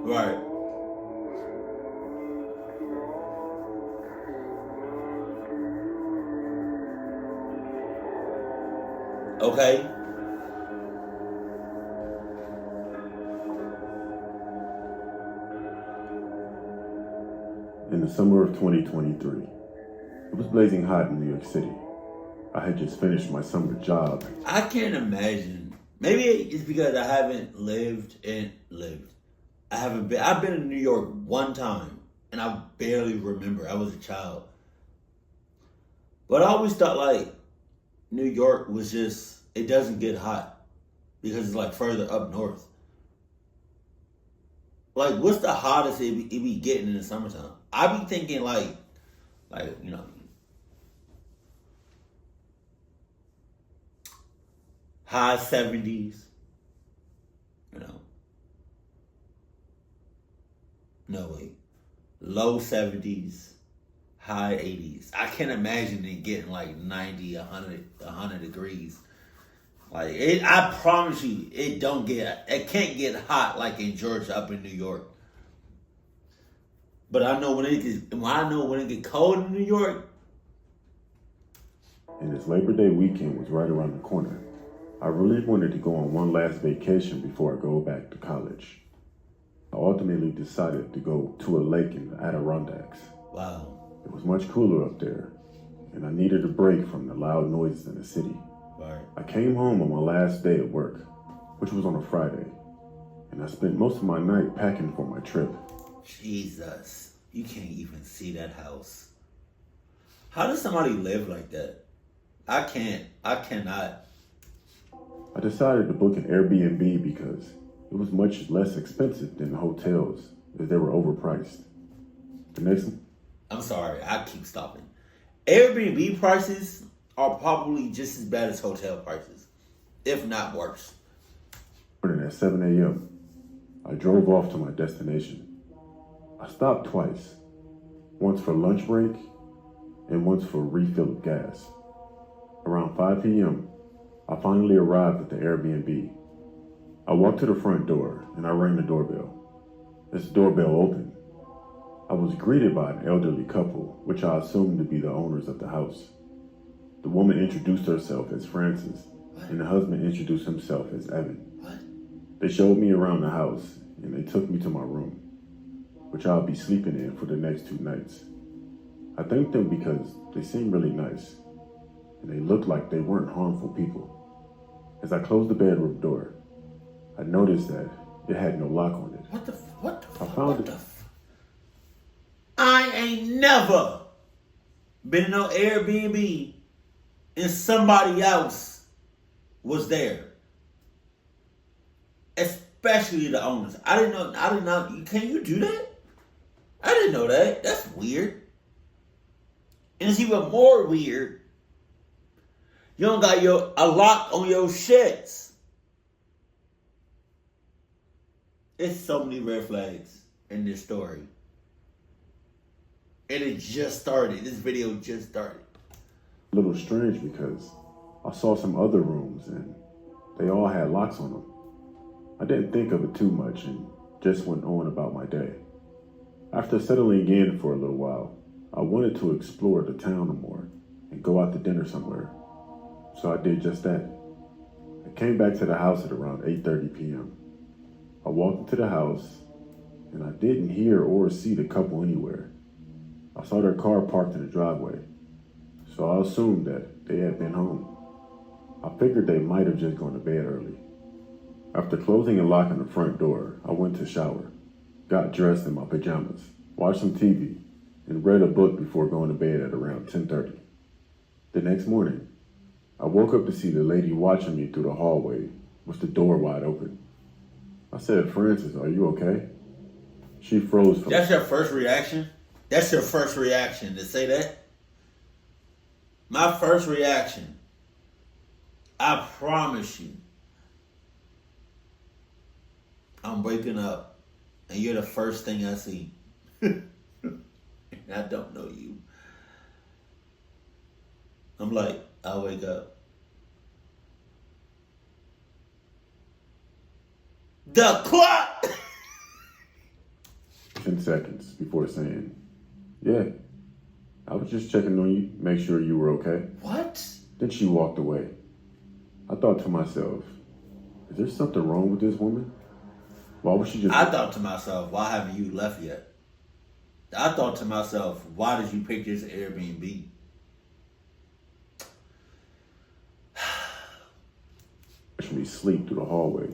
Right. Okay. In the summer of 2023, it was blazing hot in New York City. I had just finished my summer job. I can't imagine. Maybe it's because I haven't lived. I haven't been. I've been in New York one time, and I barely remember. I was a child, but I always thought like New York was just. It doesn't get hot because it's like further up north. Like, what's the hottest it be getting in the summertime? I be thinking like high 70s. You know, no wait, low 70s, high 80s. I can't imagine it getting like 90, 100 degrees. Like I promise you, it can't get hot like in Georgia up in New York. But I know when it get cold in New York. And this Labor Day weekend was right around the corner. I really wanted to go on one last vacation before I go back to college. I ultimately decided to go to a lake in the Adirondacks. Wow. It was much cooler up there, and I needed a break from the loud noises in the city. Right. I came home on my last day at work, which was on a Friday, and I spent most of my night packing for my trip. Jesus, you can't even see that house. How does somebody live like that? I can't. I cannot. I decided to book an Airbnb because it was much less expensive than the hotels, as they were overpriced. The next I'm sorry, I keep stopping. Airbnb prices are probably just as bad as hotel prices, if not worse. morning at 7 a.m., I drove off to my destination. I stopped twice, once for lunch break and once for a refill of gas. Around 5 p.m., I finally arrived at the Airbnb. I walked to the front door and I rang the doorbell. As the doorbell opened, I was greeted by an elderly couple, which I assumed to be the owners of the house. The woman introduced herself as Frances, and the husband introduced himself as Evan. What? They showed me around the house, and they took me to my room, which I'll be sleeping in for the next 2 nights. I thanked them because they seemed really nice, and they looked like they weren't harmful people. As I closed the bedroom door, I noticed that it had no lock on it. What the I found it. I ain't never been in no Airbnb and somebody else was there. Especially the owners. I didn't know. Can you do that? I didn't know that. That's weird. And it's even more weird. You don't got a lock on your shits. It's so many red flags in this story. And it just started. This video just started. A little strange because I saw some other rooms and they all had locks on them. I didn't think of it too much and just went on about my day. After settling in for a little while, I wanted to explore the town more and go out to dinner somewhere. So I did just that. I came back to the house at around 8:30 p.m. I walked into the house and I didn't hear or see the couple anywhere. I saw their car parked in the driveway, so I assumed that they had been home. I figured they might have just gone to bed early. After closing and locking the front door, I went to shower, got dressed in my pajamas, watched some TV, and read a book before going to bed at around 10:30. The next morning, I woke up to see the lady watching me through the hallway with the door wide open. I said, "Frances, are you okay?" She froze for That's your first reaction? That's your first reaction to say that? My first reaction, I promise you, I'm waking up and you're the first thing I see. And I don't know you. I'm like, I wake up. The clock! 10 seconds before saying, "Yeah, I was just checking on you, make sure you were okay." What? Then she walked away. I thought to myself, is there something wrong with this woman? Why would she just... I thought to myself, why haven't you left yet? I thought to myself, why did you pick this Airbnb? watch me sleep through the hallway?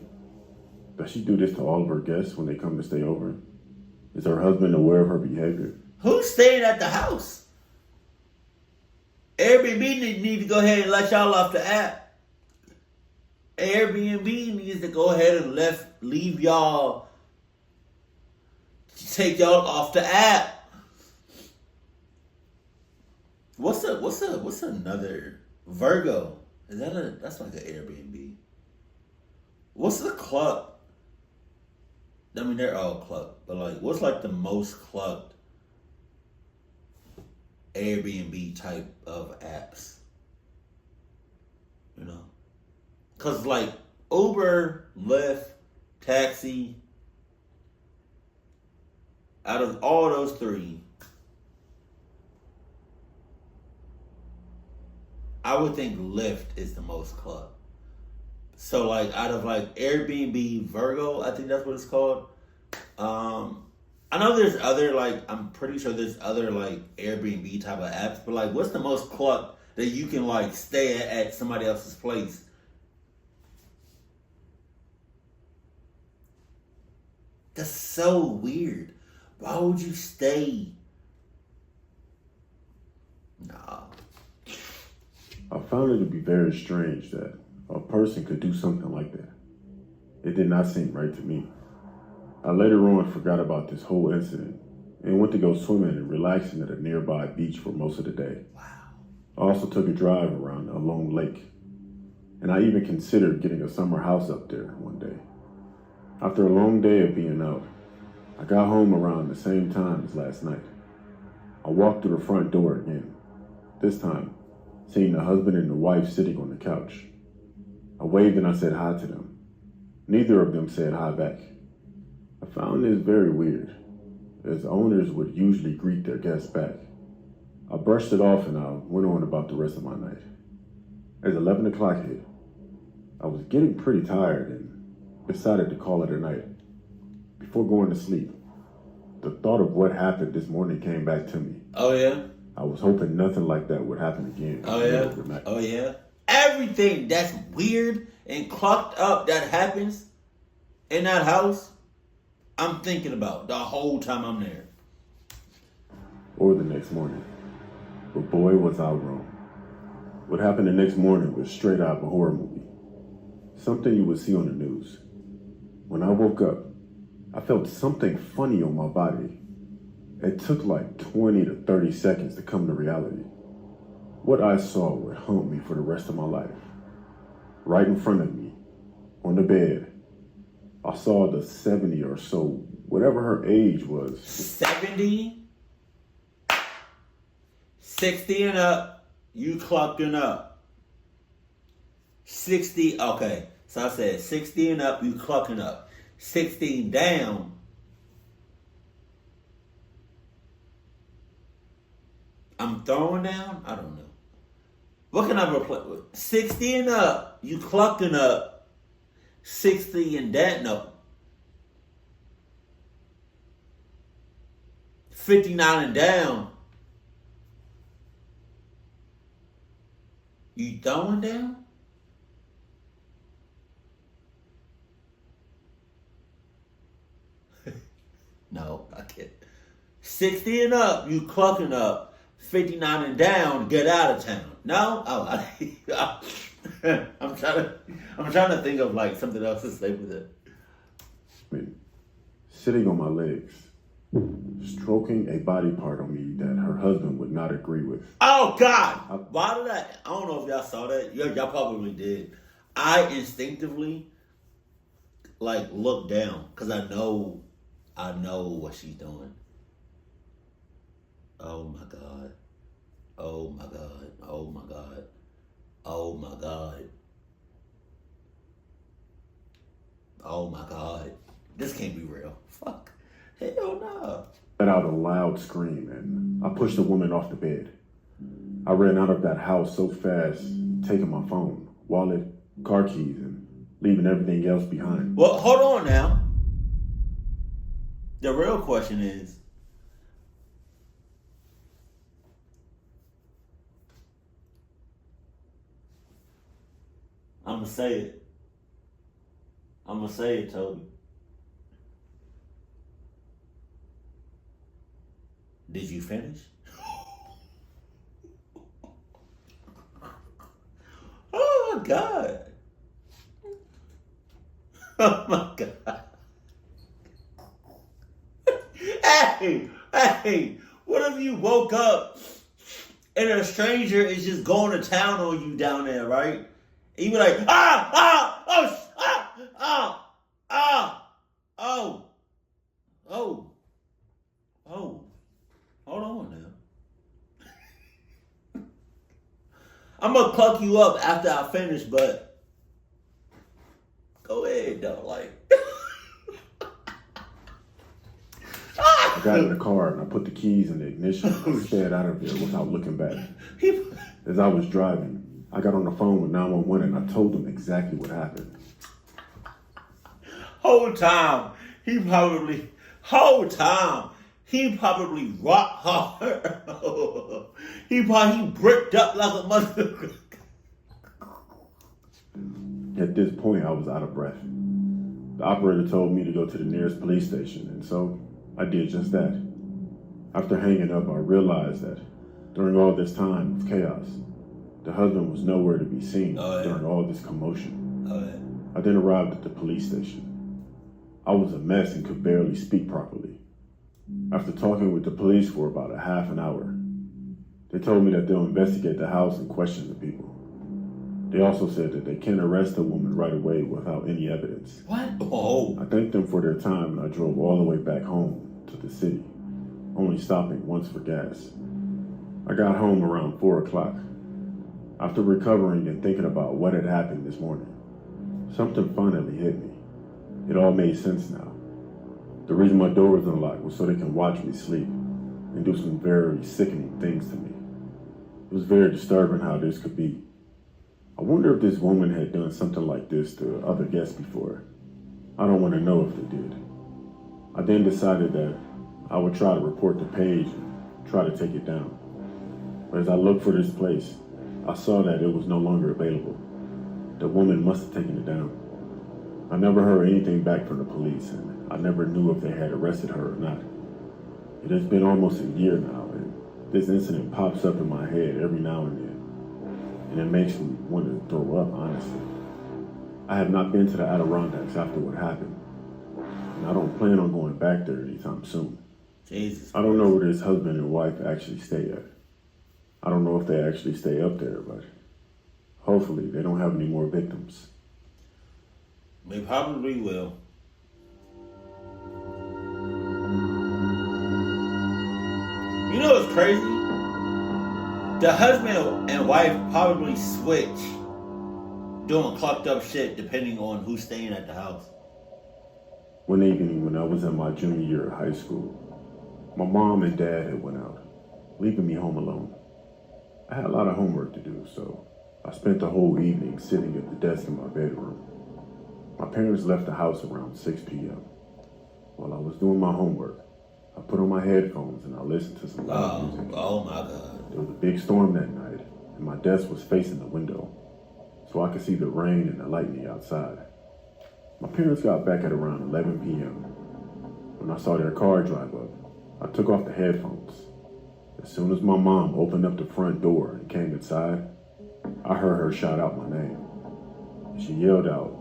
Does she do this to all of her guests when they come to stay over? Is her husband aware of her behavior? Who's staying at the house? Airbnb need to go ahead and let y'all off the app. Airbnb needs to go ahead and leave y'all, take y'all off the app. What's another Virgo? That's like an Airbnb. What's the club? I mean, they're all clubbed, but like, what's like the most clubbed Airbnb type of apps? You know, cause like Uber, Lyft, taxi. Out of all those three, I would think Lyft is the most clubbed. So like out of like Airbnb, Virgo, I think that's what it's called. I know there's other like, I'm pretty sure there's other like Airbnb type of apps, but like what's the most club that you can like stay at somebody else's place? That's so weird. Why would you stay? Nah. I found it to be very strange that a person could do something like that. It did not seem right to me. I later on forgot about this whole incident and went to go swimming and relaxing at a nearby beach for most of the day. Wow. I also took a drive around a lone lake, and I even considered getting a summer house up there one day. After a long day of being out, I got home around the same time as last night. I walked through the front door again, this time seeing the husband and the wife sitting on the couch. I waved and I said hi to them. Neither of them said hi back. I found this very weird, as owners would usually greet their guests back. I brushed it off and I went on about the rest of my night. As 11 o'clock hit, I was getting pretty tired and decided to call it a night. Before going to sleep, the thought of what happened this morning came back to me. Oh yeah? I was hoping nothing like that would happen again. Oh yeah? Oh yeah? Everything that's weird and clocked up that happens in that house, I'm thinking about the whole time I'm there. Or the next morning. But boy, was I wrong. What happened the next morning was straight out of a horror movie. Something you would see on the news. When I woke up, I felt something funny on my body. It took like 20 to 30 seconds to come to reality. What I saw would haunt me for the rest of my life. Right in front of me, on the bed, I saw the 70 or so, whatever her age was. 70? 60 and up, you clocking up. 60, okay. So I said 60 and up, you clocking up. 16 down, I'm throwing down? I don't know. What can I replace with? 60 and up, you clucking up. 60 and down, no. 59 and down, you throwing down? No, I can't. 60 and up, you clucking up. 59 and down, get out of town. No? Oh, I'm trying to think of like something else to say with it. I mean, sitting on my legs, stroking a body part on me that her husband would not agree with. Oh God! Why did I don't know if y'all saw that. Y'all probably did. I instinctively like look down because I know what she's doing. Oh my God. Oh my God. Oh my God. Oh my God. Oh my God. This can't be real. Fuck. Hell no. Let out a loud scream and I pushed the woman off the bed. I ran out of that house so fast, taking my phone, wallet, car keys, and leaving everything else behind. Well, hold on now. The real question is, I'm gonna say it, Toby. Did you finish? Oh my God. Oh my God. Hey, what if you woke up and a stranger is just going to town on you down there, right? And you be like, hold on now. I'm gonna pluck you up after I finish, but go ahead though, like. I got in the car and I put the keys in the ignition and I sped out of there without looking back. As I was driving, I got on the phone with 911 and I told them exactly what happened. Whole time, he probably rock hard. he bricked up like a motherfucker. At this point, I was out of breath. The operator told me to go to the nearest police station, and so I did just that. After hanging up, I realized that during all this time of chaos, the husband was nowhere to be seen during all this commotion. I then arrived at the police station. I was a mess and could barely speak properly. After talking with the police for about a half an hour, they told me that they'll investigate the house and question the people. They also said that they can't arrest the woman right away without any evidence. What? Oh. I thanked them for their time and I drove all the way back home to the city, only stopping once for gas. I got home around 4 o'clock. After recovering and thinking about what had happened this morning, something finally hit me. It all made sense now. The reason my door was unlocked was so they can watch me sleep and do some very sickening things to me. It was very disturbing how this could be. I wonder if this woman had done something like this to other guests before. I don't want to know if they did. I then decided that I would try to report the page and try to take it down. But as I looked for this place, I saw that it was no longer available. The woman must have taken it down. I never heard anything back from the police, and I never knew if they had arrested her or not. It has been almost a year now, and this incident pops up in my head every now and then. And it makes me want to throw up, honestly. I have not been to the Adirondacks after what happened, and I don't plan on going back there anytime soon. Jesus. I don't know where this husband and wife actually stay at. I don't know if they actually stay up there, but hopefully they don't have any more victims. They probably will. You know what's crazy? The husband and wife probably switch doing clucked up shit depending on who's staying at the house. One evening when I was in my junior year of high school, my mom and dad had went out, leaving me home alone. I had a lot of homework to do, so I spent the whole evening sitting at the desk in my bedroom. My parents left the house around 6 p.m. While I was doing my homework, I put on my headphones and I listened to some loud music. Oh my God. There was a big storm that night, and my desk was facing the window, so I could see the rain and the lightning outside. My parents got back at around 11 p.m. When I saw their car drive up, I took off the headphones. As soon as my mom opened up the front door and came inside, I heard her shout out my name. She yelled out,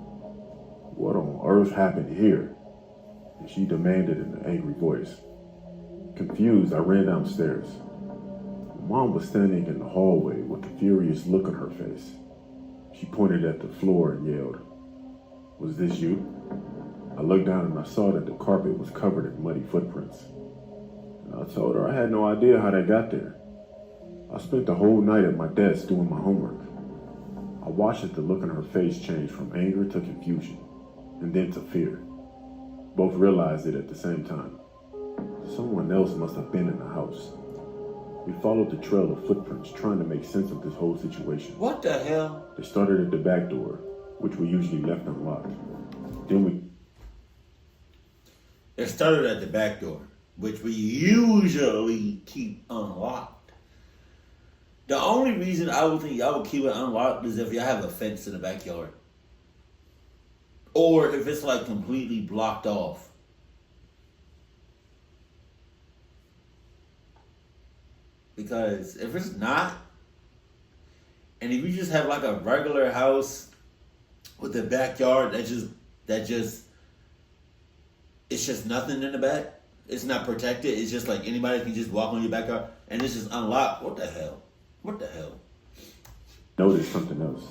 "What on earth happened here?" And she demanded in an angry voice. Confused, I ran downstairs. Mom was standing in the hallway with a furious look on her face. She pointed at the floor and yelled, "Was this you?" I looked down and I saw that the carpet was covered in muddy footprints. And I told her I had no idea how they got there. I spent the whole night at my desk doing my homework. I watched as the look on her face change from anger to confusion, and then to fear. Both realized it at the same time. Someone else must have been in the house. We followed the trail of footprints, trying to make sense of this whole situation. What the hell? They started at the back door, which we usually left unlocked. Then It started at the back door, which we usually keep unlocked. The only reason I would think y'all would keep it unlocked is if y'all have a fence in the backyard. Or if it's like completely blocked off. Because if it's not, and if you just have like a regular house with a backyard it's just nothing in the back. It's not protected. It's just like anybody can just walk on your backyard and it's just unlocked. What the hell? What the hell? noticed something else.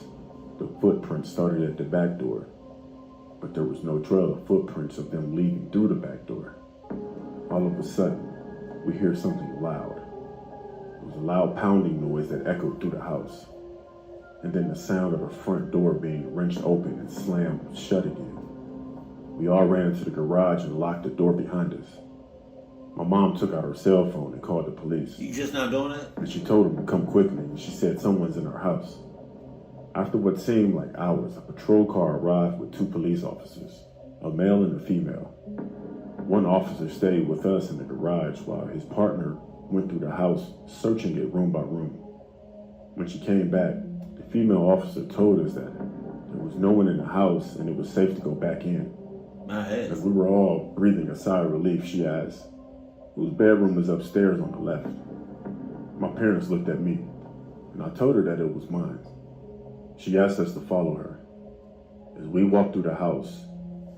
The footprints started at the back door, but there was no trail of footprints of them leaving through the back door. All of a sudden, we hear something loud. It was a loud pounding noise that echoed through the house. And then the sound of the front door being wrenched open and slammed shut again. We all ran into the garage and locked the door behind us. My mom took out her cell phone and called the police. You just not doing it? And she told them to come quickly, and she said someone's in our house. After what seemed like hours, a patrol car arrived with 2 police officers, a male and a female. One officer stayed with us in the garage while his partner went through the house, searching it room by room. When she came back, the female officer told us that there was no one in the house and it was safe to go back in. My head. As we were all breathing a sigh of relief, she asked, whose bedroom was upstairs on the left. My parents looked at me, and I told her that it was mine. She asked us to follow her. As we walked through the house,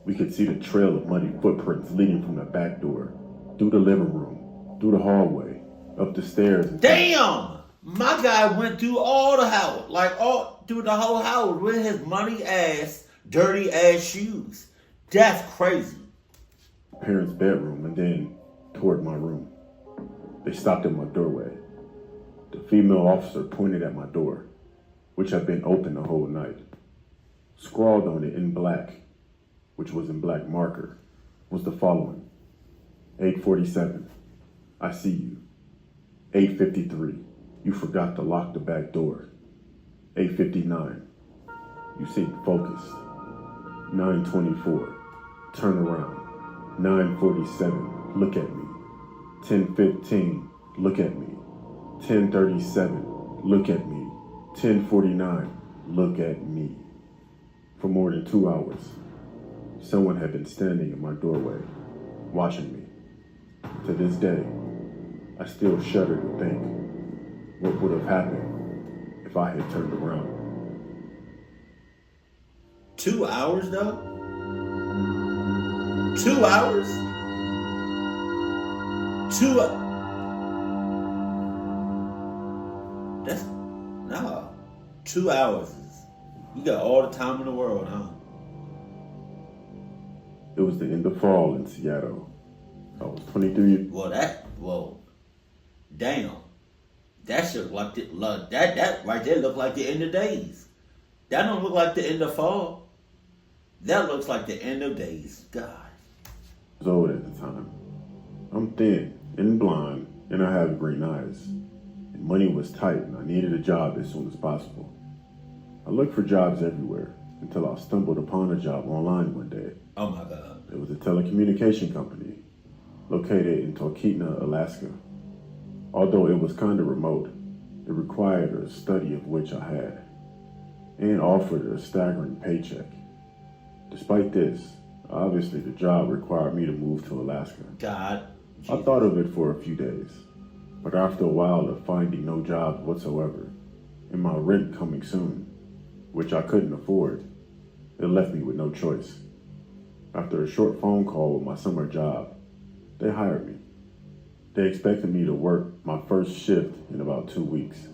we could see the trail of muddy footprints leading from the back door, through the living room, through the hallway, up the stairs. And damn! My guy went through all the house, like all through the whole house with his muddy ass, dirty ass shoes. That's crazy. Parents' bedroom and then toward my room. They stopped at my doorway. The female officer pointed at my door, which had been open the whole night. Scrawled on it in black, which was in black marker, was the following: 8:47, I see you. 8:53, you forgot to lock the back door. 8:59, you seem focused. 9:24, turn around. 9:47, look at me. 10:15, look at me. 10:37, look at me. 10:49, look at me. For more than 2 hours, someone had been standing in my doorway, watching me. To this day, I still shudder to think what would have happened if I had turned around. 2 hours though? 2 hours? 2 That's no. 2 hours is you got all the time in the world, huh? It was the end of fall in Seattle. I was 23. Damn. That shit like that right there look like the end of days. That don't look like the end of fall. That looks like the end of days. God. I was old at the time. I'm thin and blind, and I have green eyes. And money was tight, and I needed a job as soon as possible. I looked for jobs everywhere until I stumbled upon a job online one day. Oh my God. It was a telecommunication company located in Talkeetna, Alaska. Although it was kind of remote, it required a study of which I had, and offered a staggering paycheck. Despite this, obviously the job required me to move to Alaska. God. I thought of it for a few days, but after a while of finding no job whatsoever, and my rent coming soon, which I couldn't afford, it left me with no choice. After a short phone call with my summer job, they hired me. They expected me to work my first shift in about 2 weeks,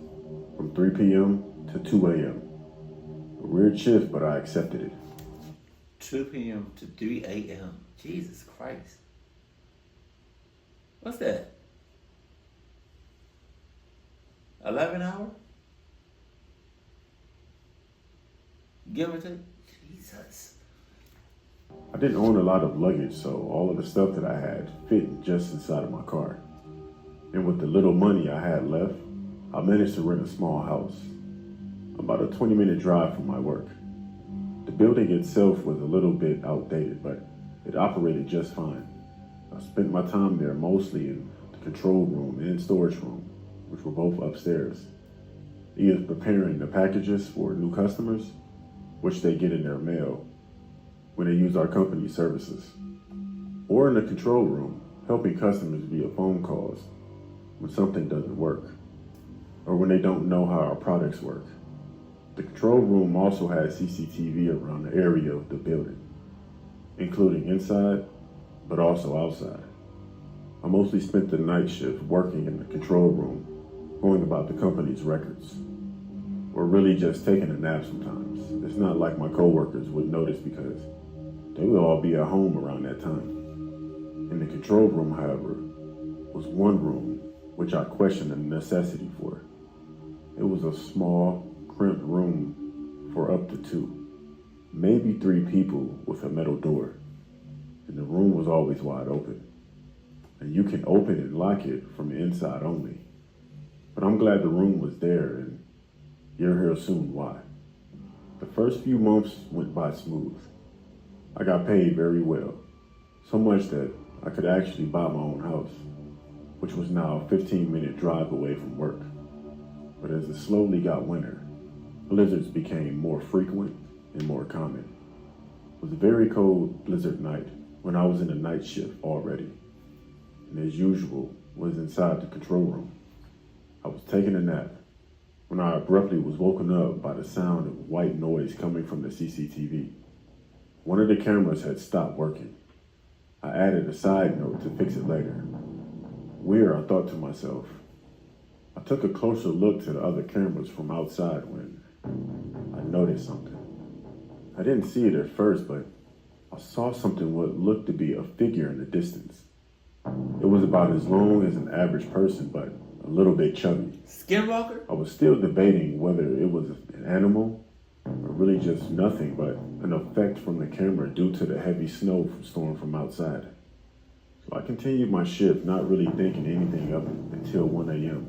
from 3 p.m. to 2 a.m. A weird shift, but I accepted it. 2 p.m. to 3 a.m. Jesus Christ. What's that? 11 hours? Give or take? Jesus. I didn't own a lot of luggage, so all of the stuff that I had fit just inside of my car. And with the little money I had left, I managed to rent a small house, about a 20-minute drive from my work. The building itself was a little bit outdated, but it operated just fine. I spent my time there mostly in the control room and storage room, which were both upstairs, either preparing the packages for new customers, which they get in their mail when they use our company's services, or in the control room, helping customers via phone calls when something doesn't work, or when they don't know how our products work. The control room also had CCTV around the area of the building, including inside, but also outside. I mostly spent the night shift working in the control room, going about the company's records, or really just taking a nap sometimes. It's not like my coworkers would notice because they would all be at home around that time. In the control room, however, was one room which I questioned the necessity for. It was a small, cramped room for up to 2, maybe 3 people with a metal door. And the room was always wide open. And you can open and lock it from the inside only. But I'm glad the room was there, and you'll hear soon why. The first few months went by smooth. I got paid very well, so much that I could actually buy my own house, which was now a 15-minute drive away from work. But as it slowly got winter, blizzards became more frequent and more common. It was a very cold blizzard night when I was in the night shift already, and as usual, was inside the control room. I was taking a nap when I abruptly was woken up by the sound of white noise coming from the CCTV. One of the cameras had stopped working. I added a side note to fix it later. Weird, I thought to myself. I took a closer look to the other cameras from outside when I noticed something. I didn't see it at first, but I saw something what looked to be a figure in the distance. It was about as long as an average person, but a little bit chubby. Skinwalker? I was still debating whether it was an animal or really just nothing but an effect from the camera due to the heavy snowstorm from outside. So I continued my shift, not really thinking anything of it until 1 a.m.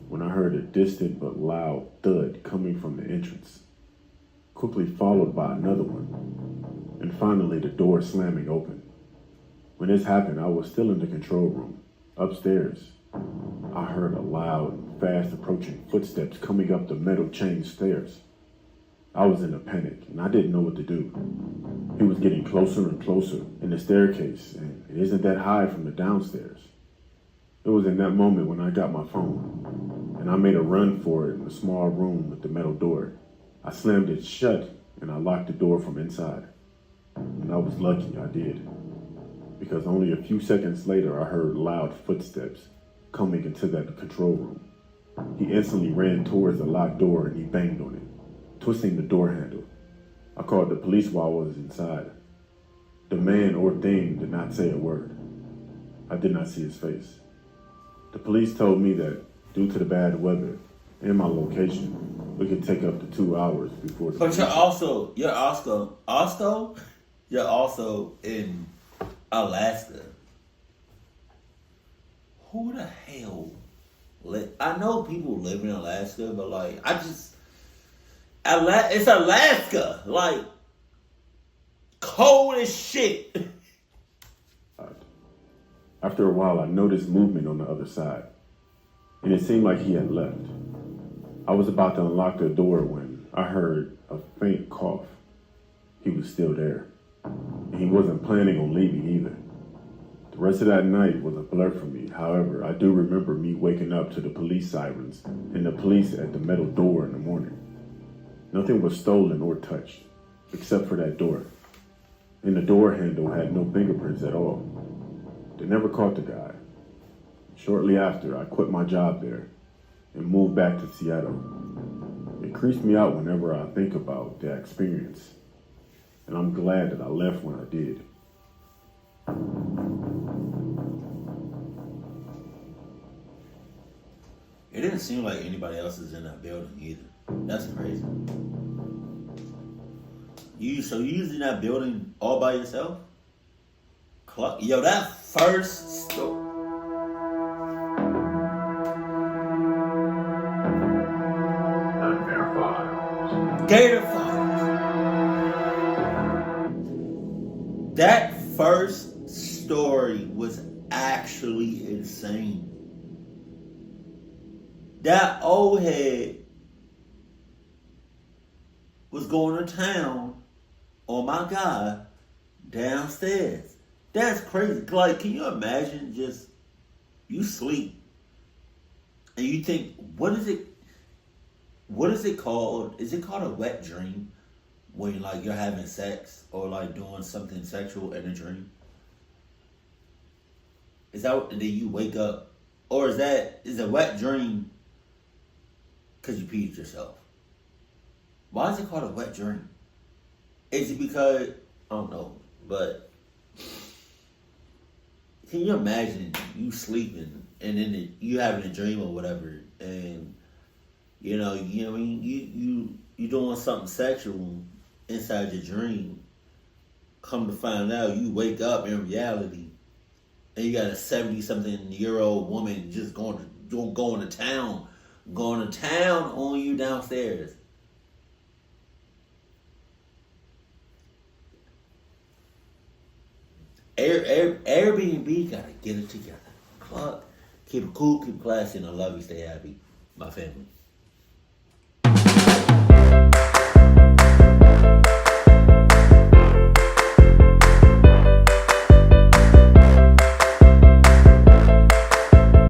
when I heard a distant but loud thud coming from the entrance, quickly followed by another one, and finally the door slamming open. When this happened, I was still in the control room, upstairs. I heard a loud, fast approaching footsteps coming up the metal chain stairs. I was in a panic, and I didn't know what to do. He was getting closer and closer in the staircase, and it isn't that high from the downstairs. It was in that moment when I got my phone, and I made a run for it in the small room with the metal door. I slammed it shut, and I locked the door from inside. And I was lucky I did, because only a few seconds later I heard loud footsteps coming into that control room. He instantly ran towards the locked door and he banged on it, twisting the door handle. I called the police while I was inside. The man or thing did not say a word. I did not see his face. The police told me that due to the bad weather and my location, it could take up to 2 hours before the But you're also in Alaska. Who the hell I know people live in Alaska, but like, it's Alaska. Like, cold as shit. After a while, I noticed movement on the other side, and it seemed like he had left. I was about to unlock the door when I heard a faint cough. He was still there, and he wasn't planning on leaving either. The rest of that night was a blur for me. However, I do remember me waking up to the police sirens and the police at the metal door in the morning. Nothing was stolen or touched, except for that door. And the door handle had no fingerprints at all. They never caught the guy. Shortly after, I quit my job there and moved back to Seattle. It creeps me out whenever I think about that experience, and I'm glad that I left when I did. It didn't seem like anybody else is in that building either. That's crazy. You usually not building all by yourself? Yo, that first story. Nightmare Files. Gator Files. That first story was actually insane. That old head was going to town on my guy downstairs. That's crazy. Like, can you imagine just you sleep and you think, what is it called? Is it called a wet dream? When like you're having sex or like doing something sexual in a dream? Is that and then you wake up? Or is a wet dream because you peed yourself? Why is it called a wet dream? Is it because I don't know, but can you imagine you sleeping and then you having a dream or whatever, and you know what I mean, you doing something sexual inside your dream. Come to find out, you wake up in reality, and you got a 70-something-year-old woman just going to town on you downstairs. Airbnb gotta get it together. Fuck. Keep it cool, keep it classy, and I love you. Stay happy. My family.